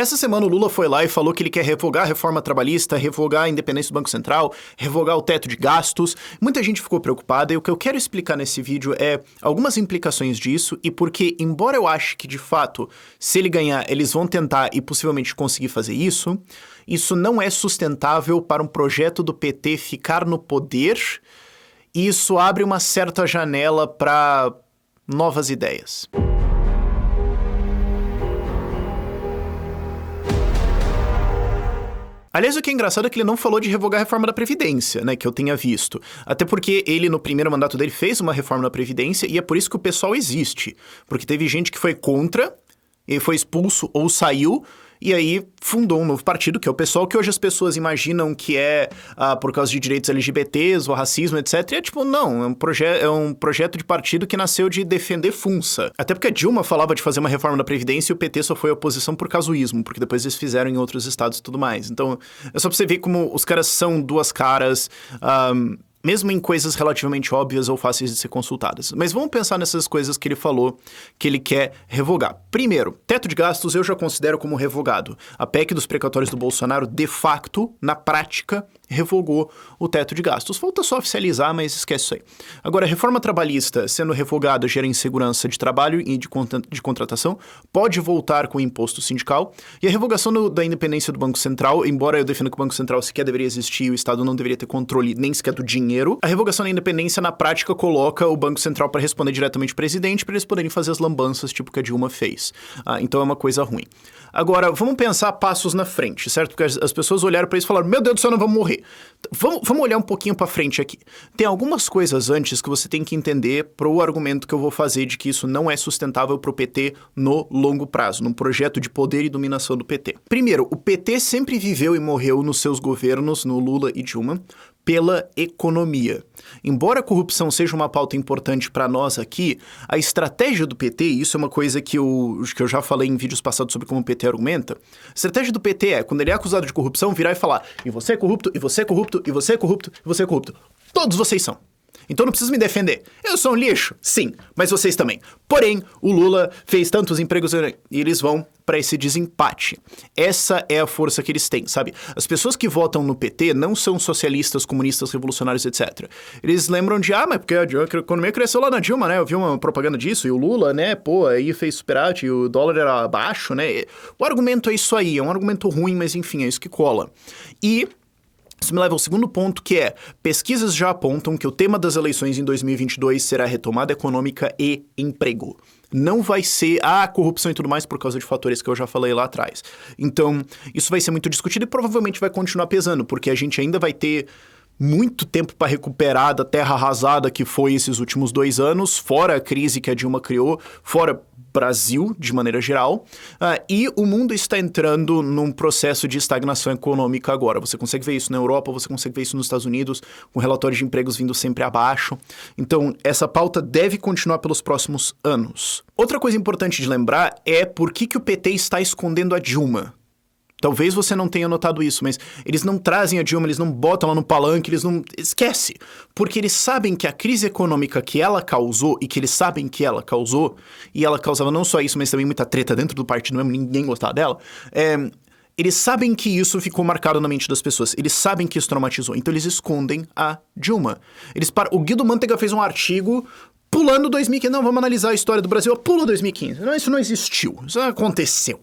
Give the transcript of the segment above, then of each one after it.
Essa semana o Lula foi lá e falou que ele quer revogar a reforma trabalhista, revogar a independência do Banco Central, revogar o teto de gastos. Muita gente ficou preocupada e o que eu quero explicar nesse vídeo é algumas implicações disso e porque, embora eu ache que, de fato, se ele ganhar, eles vão tentar e possivelmente conseguir fazer isso, isso não é sustentável para um projeto do PT ficar no poder e isso abre uma certa janela para novas ideias. Aliás, o que é engraçado é que ele não falou de revogar a reforma da Previdência, né, que eu tenha visto. Até porque ele, no primeiro mandato dele, fez uma reforma da Previdência e é por isso que o pessoal existe. Porque teve gente que foi contra, e foi expulso ou saiu, e aí fundou um novo partido, que é o pessoal que hoje as pessoas imaginam que é por causa de direitos LGBTs, ou racismo, etc. E é tipo, não, é um projeto de partido que nasceu de defender Funça. Até porque a Dilma falava de fazer uma reforma da Previdência e o PT só foi oposição por casuísmo, porque depois eles fizeram em outros estados e tudo mais. Então, é só pra você ver como os caras são duas caras, mesmo em coisas relativamente óbvias ou fáceis de ser consultadas. Mas vamos pensar nessas coisas que ele falou que ele quer revogar. Primeiro, teto de gastos eu já considero como revogado. A PEC dos precatórios do Bolsonaro, de facto, na prática, revogou o teto de gastos. Falta só oficializar, mas esquece isso aí. Agora, a reforma trabalhista sendo revogada gera insegurança de trabalho e de contratação, pode voltar com o imposto sindical, e a revogação da independência do Banco Central, embora eu defenda que o Banco Central sequer deveria existir, o Estado não deveria ter controle nem sequer do dinheiro, a revogação da independência, na prática, coloca o Banco Central para responder diretamente ao presidente, para eles poderem fazer as lambanças, tipo que a Dilma fez. Então é uma coisa ruim. Agora, vamos pensar passos na frente, certo? Porque as pessoas olharam para isso e falaram, meu Deus do céu, não vamos morrer. Vamos olhar um pouquinho para frente aqui. Tem algumas coisas antes que você tem que entender pro argumento que eu vou fazer de que isso não é sustentável pro PT no longo prazo, num projeto de poder e dominação do PT. Primeiro, o PT sempre viveu e morreu nos seus governos, no Lula e Dilma, pela economia. Embora a corrupção seja uma pauta importante para nós aqui, a estratégia do PT, e isso é uma coisa que eu já falei em vídeos passados sobre como o PT argumenta, a estratégia do PT é, quando ele é acusado de corrupção, virar e falar, e você é corrupto, e você é corrupto, e você é corrupto, e você é corrupto. Todos vocês são. Então não precisa me defender. Eu sou um lixo? Sim, mas vocês também. Porém, o Lula fez tantos empregos e eles vão para esse desempate. Essa é a força que eles têm, sabe? As pessoas que votam no PT não são socialistas, comunistas, revolucionários, etc. Eles lembram de, mas porque a economia cresceu lá na Dilma, né? Eu vi uma propaganda disso, e o Lula, né? Pô, aí fez superávit, e o dólar era baixo, né? O argumento é isso aí, é um argumento ruim, mas enfim, é isso que cola. E isso me leva ao segundo ponto, que é, pesquisas já apontam que o tema das eleições em 2022 será retomada econômica e emprego. Não vai ser corrupção e tudo mais por causa de fatores que eu já falei lá atrás. Então, isso vai ser muito discutido e provavelmente vai continuar pesando, porque a gente ainda vai ter muito tempo para recuperar da terra arrasada que foi esses últimos 2 anos, fora a crise que a Dilma criou, fora Brasil, de maneira geral, e o mundo está entrando num processo de estagnação econômica agora. Você consegue ver isso na Europa, você consegue ver isso nos Estados Unidos, com relatórios de empregos vindo sempre abaixo. Então, essa pauta deve continuar pelos próximos anos. Outra coisa importante de lembrar é por que o PT está escondendo a Dilma. Talvez você não tenha notado isso, mas eles não trazem a Dilma, eles não botam ela no palanque, eles não... Esquece! Porque eles sabem que a crise econômica que ela causou, e que eles sabem que ela causou, e ela causava não só isso, mas também muita treta dentro do partido, mesmo ninguém gostava dela, eles sabem que isso ficou marcado na mente das pessoas, eles sabem que isso traumatizou, então eles escondem a Dilma. O Guido Mantega fez um artigo pulando 2015, não, vamos analisar a história do Brasil, pula 2015, não, isso não existiu, isso não aconteceu.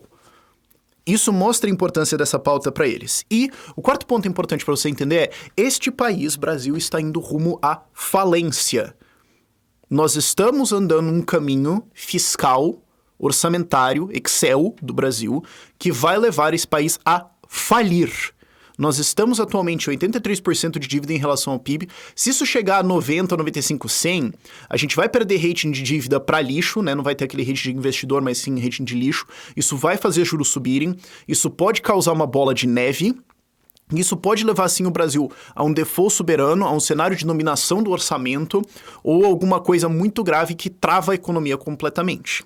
Isso mostra a importância dessa pauta para eles. E o quarto ponto importante para você entender é, este país, Brasil, está indo rumo à falência. Nós estamos andando um caminho fiscal, orçamentário, Excel do Brasil, que vai levar esse país a falir. Nós estamos atualmente em 83% de dívida em relação ao PIB. Se isso chegar a 90, 95, 100, a gente vai perder rating de dívida para lixo, né? Não vai ter aquele rating de investidor, mas sim rating de lixo. Isso vai fazer juros subirem. Isso pode causar uma bola de neve. Isso pode levar, sim, o Brasil a um default soberano, a um cenário de dominação do orçamento ou alguma coisa muito grave que trava a economia completamente.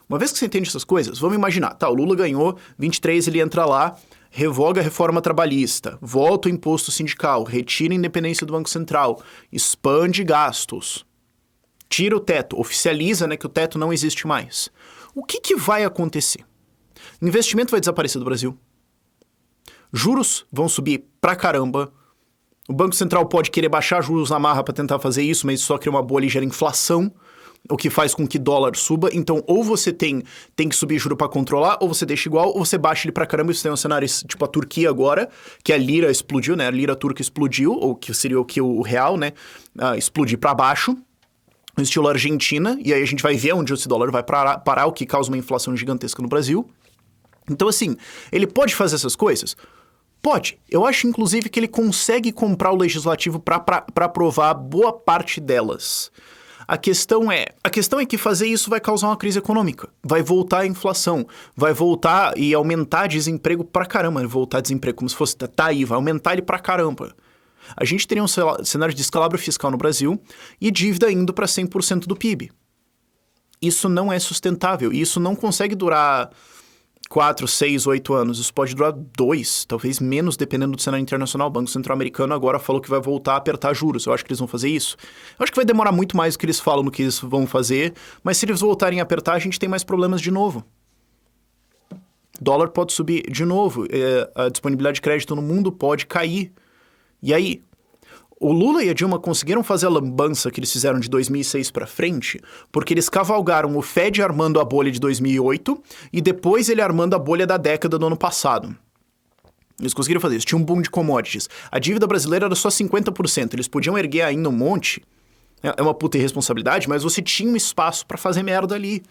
Uma vez que você entende essas coisas, vamos imaginar, o Lula ganhou, 23 ele entra lá, revoga a reforma trabalhista, volta o imposto sindical, retira a independência do Banco Central, expande gastos, tira o teto, oficializa, que o teto não existe mais. O que vai acontecer? Investimento vai desaparecer do Brasil. Juros vão subir pra caramba. O Banco Central pode querer baixar juros na marra para tentar fazer isso, mas só cria uma bolha e gera inflação, o que faz com que dólar suba. Então, ou você tem que subir juro para controlar, ou você deixa igual, ou você baixa ele pra caramba. Isso tem um cenário tipo a Turquia agora, que a lira explodiu, né? A lira turca explodiu, ou que seria o real, né? Explodir para baixo, no estilo Argentina. E aí a gente vai ver onde esse dólar vai parar, o que causa uma inflação gigantesca no Brasil. Então, assim, ele pode fazer essas coisas? Pode. Eu acho, inclusive, que ele consegue comprar o legislativo para aprovar boa parte delas. A questão é que fazer isso vai causar uma crise econômica. Vai voltar a inflação. Vai voltar e aumentar desemprego pra caramba. Vai voltar desemprego como se fosse... Tá aí, vai aumentar ele pra caramba. A gente teria um cenário de descalabro fiscal no Brasil e dívida indo para 100% do PIB. Isso não é sustentável. E isso não consegue durar 4, 6, 8 anos. Isso pode durar 2, talvez menos, dependendo do cenário internacional. O Banco Central Americano agora falou que vai voltar a apertar juros. Eu acho que eles vão fazer isso. Eu acho que vai demorar muito mais do que eles falam no que eles vão fazer, mas se eles voltarem a apertar, a gente tem mais problemas de novo. Dólar pode subir de novo. A disponibilidade de crédito no mundo pode cair. E aí? O Lula e a Dilma conseguiram fazer a lambança que eles fizeram de 2006 pra frente, porque eles cavalgaram o Fed armando a bolha de 2008 e depois ele armando a bolha da década do ano passado. Eles conseguiram fazer isso. Tinha um boom de commodities. A dívida brasileira era só 50%. Eles podiam erguer ainda um monte. É uma puta irresponsabilidade, mas você tinha um espaço pra fazer merda ali.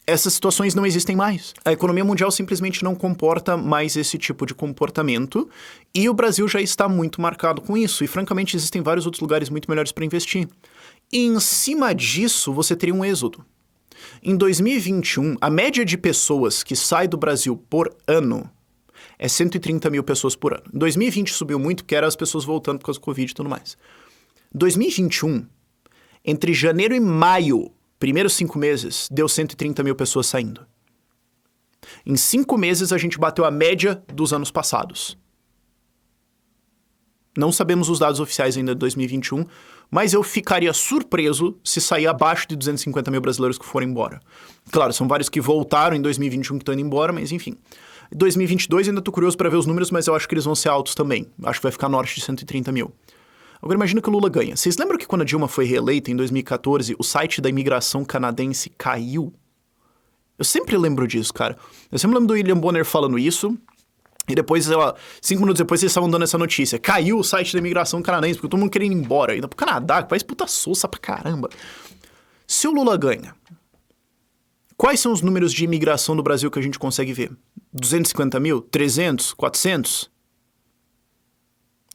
Essas situações não existem mais. A economia mundial simplesmente não comporta mais esse tipo de comportamento e o Brasil já está muito marcado com isso. E, francamente, existem vários outros lugares muito melhores para investir. E, em cima disso, você teria um êxodo. Em 2021, a média de pessoas que sai do Brasil por ano é 130 mil pessoas por ano. Em 2020 subiu muito, porque eram as pessoas voltando por causa do Covid e tudo mais. Em 2021, entre janeiro e maio, primeiros 5 meses, deu 130 mil pessoas saindo. Em 5 meses, a gente bateu a média dos anos passados. Não sabemos os dados oficiais ainda de 2021, mas eu ficaria surpreso se sair abaixo de 250 mil brasileiros que foram embora. Claro, são vários que voltaram em 2021 que estão indo embora, mas enfim. 2022 ainda tô curioso para ver os números, mas eu acho que eles vão ser altos também. Acho que vai ficar norte de 130 mil. Agora imagina que o Lula ganha. Vocês lembram que quando a Dilma foi reeleita em 2014, o site da imigração canadense caiu? Eu sempre lembro disso, cara. Eu sempre lembro do William Bonner falando isso, e depois, 5 minutos depois, eles estavam dando essa notícia. Caiu o site da imigração canadense, porque todo mundo queria ir embora. Ainda pro Canadá, que faz puta soça pra caramba. Se o Lula ganha, quais são os números de imigração do Brasil que a gente consegue ver? 250 mil? 300? 400?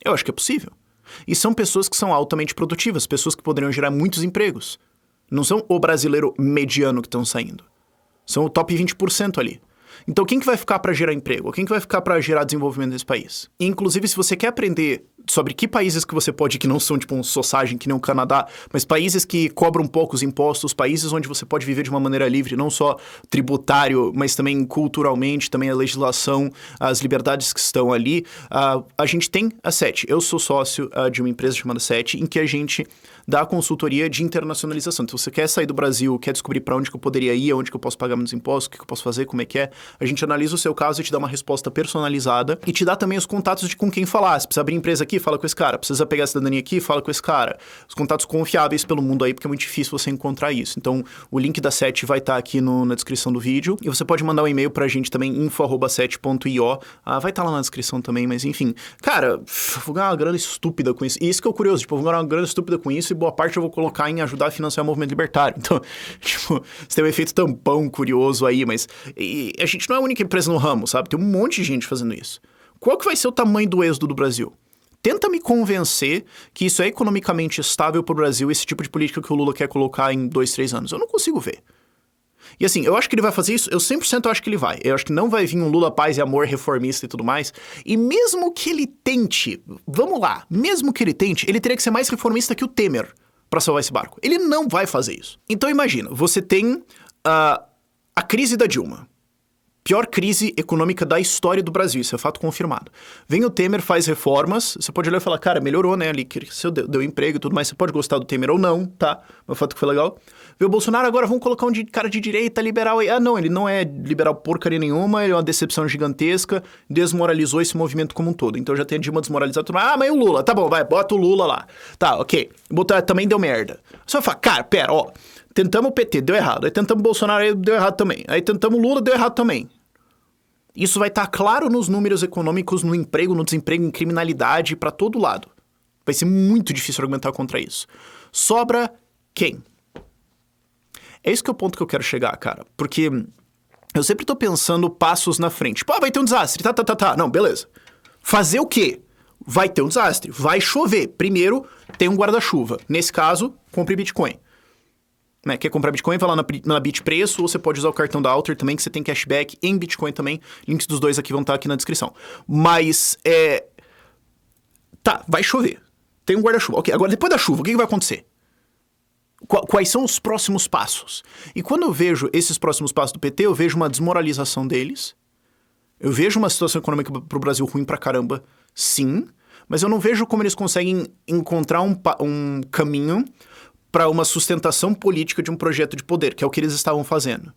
Eu acho que é possível. E são pessoas que são altamente produtivas, pessoas que poderiam gerar muitos empregos. Não são o brasileiro mediano que estão saindo. São o top 20% ali. Então quem que vai ficar para gerar emprego? Quem que vai ficar para gerar desenvolvimento nesse país? E, inclusive, se você quer aprender sobre que países que você pode ir, que não são tipo um sossagem que nem o Canadá, mas países que cobram poucos impostos, países onde você pode viver de uma maneira livre, não só tributário, mas também culturalmente, também a legislação, as liberdades que estão ali, a gente tem a SET. Eu sou sócio de uma empresa chamada SET, em que a gente dá consultoria de internacionalização. Então, se você quer sair do Brasil, quer descobrir para onde que eu poderia ir, onde que eu posso pagar menos impostos, o que eu posso fazer, como é que é, a gente analisa o seu caso e te dá uma resposta personalizada e te dá também os contatos de com quem falar. Se precisa abrir empresa aqui, fala com esse cara. Precisa pegar a cidadania aqui, fala com esse cara. Os contatos confiáveis pelo mundo aí, porque é muito difícil você encontrar isso. Então, o link da SET vai estar aqui na descrição do vídeo. E você pode mandar um e-mail pra gente também, info@set.io. Vai estar lá na descrição também, mas enfim. Cara, vou ganhar uma grana estúpida com isso. E isso que é o curioso, tipo, eu vou ganhar uma grana estúpida com isso e boa parte eu vou colocar em ajudar a financiar o movimento libertário. Então, tipo, você tem um efeito tampão curioso aí, mas a gente não é a única empresa no ramo, sabe? Tem um monte de gente fazendo isso. Qual que vai ser o tamanho do êxodo do Brasil? Tenta me convencer que isso é economicamente estável para o Brasil, esse tipo de política que o Lula quer colocar em 2, 3 anos. Eu não consigo ver. E assim, eu acho que ele vai fazer isso, eu 100% acho que ele vai. Eu acho que não vai vir um Lula paz e amor reformista e tudo mais. E mesmo que ele tente, vamos lá, mesmo que ele tente, ele teria que ser mais reformista que o Temer para salvar esse barco. Ele não vai fazer isso. Então imagina, você tem a crise da Dilma. Pior crise econômica da história do Brasil, isso é fato confirmado. Vem o Temer, faz reformas, você pode olhar e falar, cara, melhorou, né, ali, cresceu, deu emprego e tudo mais, você pode gostar do Temer ou não, tá? Mas o fato que foi legal. Vê o Bolsonaro, agora vamos colocar cara de direita, liberal aí. Ah, não, ele não é liberal porcaria nenhuma, ele é uma decepção gigantesca, desmoralizou esse movimento como um todo. Então já tem a Dilma desmoralizada, tudo mais. Ah, mas o Lula, tá bom, vai, bota o Lula lá. Tá, ok. Botar também deu merda. Você vai falar, cara, pera, ó, tentamos o PT, deu errado. Aí tentamos o Bolsonaro, aí deu errado também. Aí tentamos o Lula, deu errado também. Isso vai estar claro nos números econômicos, no emprego, no desemprego, em criminalidade, pra todo lado. Vai ser muito difícil argumentar contra isso. Sobra quem? É esse que é o ponto que eu quero chegar, cara. Porque eu sempre tô pensando passos na frente. Tipo, vai ter um desastre, tá. Não, beleza. Fazer o quê? Vai ter um desastre, vai chover. Primeiro, tem um guarda-chuva. Nesse caso, compre Bitcoin. Né? Quer comprar Bitcoin, vai lá na Bitpreço, ou você pode usar o cartão da Alter também, que você tem cashback em Bitcoin também. Links dos dois aqui vão estar aqui na descrição. Mas, tá, vai chover. Tem um guarda-chuva. Ok, agora depois da chuva, o que vai acontecer? Quais são os próximos passos? E quando eu vejo esses próximos passos do PT, eu vejo uma desmoralização deles. Eu vejo uma situação econômica pro Brasil ruim pra caramba, sim. Mas eu não vejo como eles conseguem encontrar um caminho para uma sustentação política de um projeto de poder, que é o que eles estavam fazendo.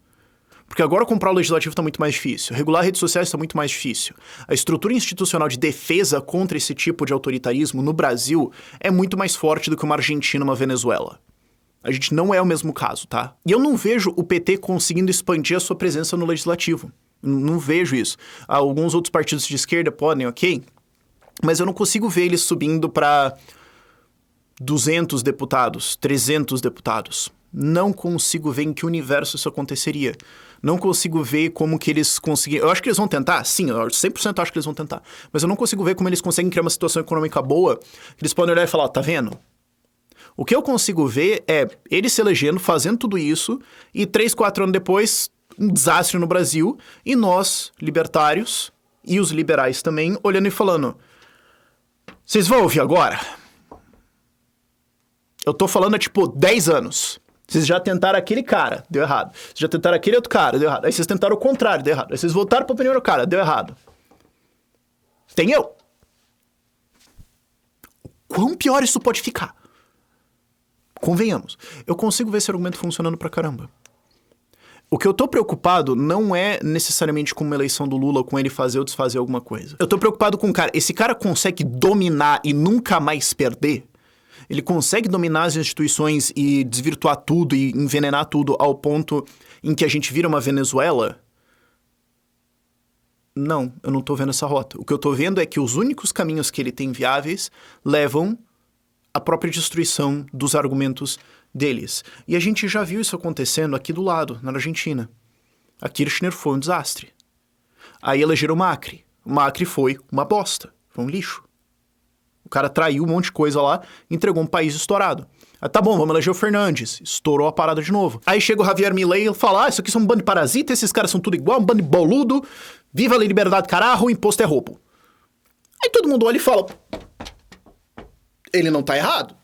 Porque agora comprar o legislativo está muito mais difícil, regular redes sociais está muito mais difícil. A estrutura institucional de defesa contra esse tipo de autoritarismo no Brasil é muito mais forte do que uma Argentina ou uma Venezuela. A gente não é o mesmo caso, tá? E eu não vejo o PT conseguindo expandir a sua presença no legislativo. Não vejo isso. Alguns outros partidos de esquerda podem, ok? Mas eu não consigo ver eles subindo para 200 deputados, 300 deputados. Não consigo ver em que universo isso aconteceria. Não consigo ver como que eles conseguem... Eu acho que eles vão tentar, sim, eu 100% acho que eles vão tentar. Mas eu não consigo ver como eles conseguem criar uma situação econômica boa, que eles podem olhar e falar, ó, tá vendo? O que eu consigo ver é eles se elegendo, fazendo tudo isso, e 3, 4 anos depois, um desastre no Brasil, e nós, libertários, e os liberais também, olhando e falando, vocês vão ouvir agora? Eu tô falando há, 10 anos. Vocês já tentaram aquele cara, deu errado. Vocês já tentaram aquele outro cara, deu errado. Aí vocês tentaram o contrário, deu errado. Aí vocês voltaram pro primeiro cara, deu errado. Tem eu. Quão pior isso pode ficar? Convenhamos. Eu consigo ver esse argumento funcionando pra caramba. O que eu tô preocupado não é necessariamente com uma eleição do Lula, com ele fazer ou desfazer alguma coisa. Eu tô preocupado com o cara. Esse cara consegue dominar e nunca mais perder? Ele consegue dominar as instituições e desvirtuar tudo e envenenar tudo ao ponto em que a gente vira uma Venezuela? Não, eu não tô vendo essa rota. O que eu tô vendo é que os únicos caminhos que ele tem viáveis levam à própria destruição dos argumentos deles. E a gente já viu isso acontecendo aqui do lado, na Argentina. A Kirchner foi um desastre. Aí elegeram o Macri. O Macri foi uma bosta, foi um lixo. O cara traiu um monte de coisa lá, entregou um país estourado. Ah, tá bom, vamos eleger o Fernandes. Estourou a parada de novo. Aí chega o Javier Milei e fala, isso aqui são um bando de parasita, esses caras são tudo igual, um bando de boludo, viva a liberdade, caralho, o imposto é roubo. Aí todo mundo olha e fala, ele não tá errado.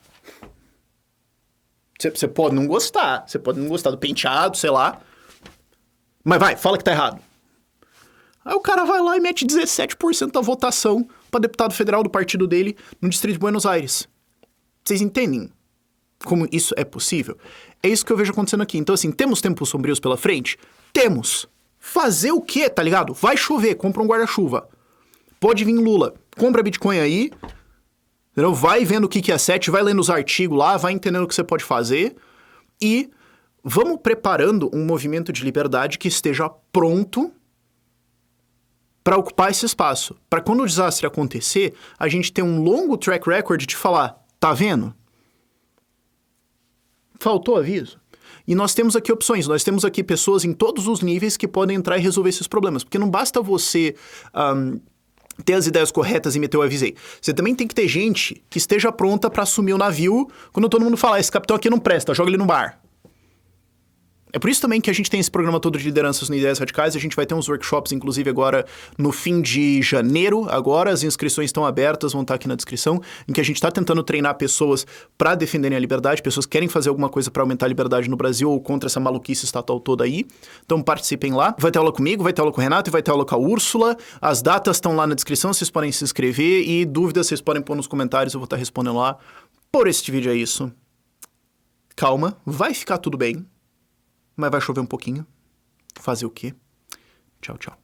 Você pode não gostar, do penteado, sei lá, mas vai, fala que tá errado. Aí o cara vai lá e mete 17% da votação para deputado federal do partido dele no Distrito de Buenos Aires. Vocês entendem como isso é possível? É isso que eu vejo acontecendo aqui. Então, assim, temos tempos sombrios pela frente? Temos. Fazer o quê, tá ligado? Vai chover, compra um guarda-chuva. Pode vir Lula, compra Bitcoin aí, entendeu? Vai vendo o que é 7, vai lendo os artigos lá, vai entendendo o que você pode fazer e vamos preparando um movimento de liberdade que esteja pronto para ocupar esse espaço. Para quando o desastre acontecer, a gente ter um longo track record de falar, tá vendo? Faltou aviso. E nós temos aqui opções, nós temos aqui pessoas em todos os níveis que podem entrar e resolver esses problemas. Porque não basta você ter as ideias corretas e meter o avisei. Você também tem que ter gente que esteja pronta para assumir o navio quando todo mundo falar, esse capitão aqui não presta, joga ele no bar. É por isso também que a gente tem esse programa todo de lideranças no Ideias Radicais. A gente vai ter uns workshops, inclusive, agora no fim de janeiro. Agora as inscrições estão abertas, vão estar aqui na descrição, em que a gente está tentando treinar pessoas para defenderem a liberdade, pessoas que querem fazer alguma coisa para aumentar a liberdade no Brasil ou contra essa maluquice estatal toda aí. Então participem lá. Vai ter aula comigo, vai ter aula com o Renato e vai ter aula com a Úrsula. As datas estão lá na descrição, vocês podem se inscrever e dúvidas vocês podem pôr nos comentários, eu vou estar respondendo lá. Por este vídeo é isso. Calma, vai ficar tudo bem. Mas vai chover um pouquinho. Fazer o quê? Tchau, tchau.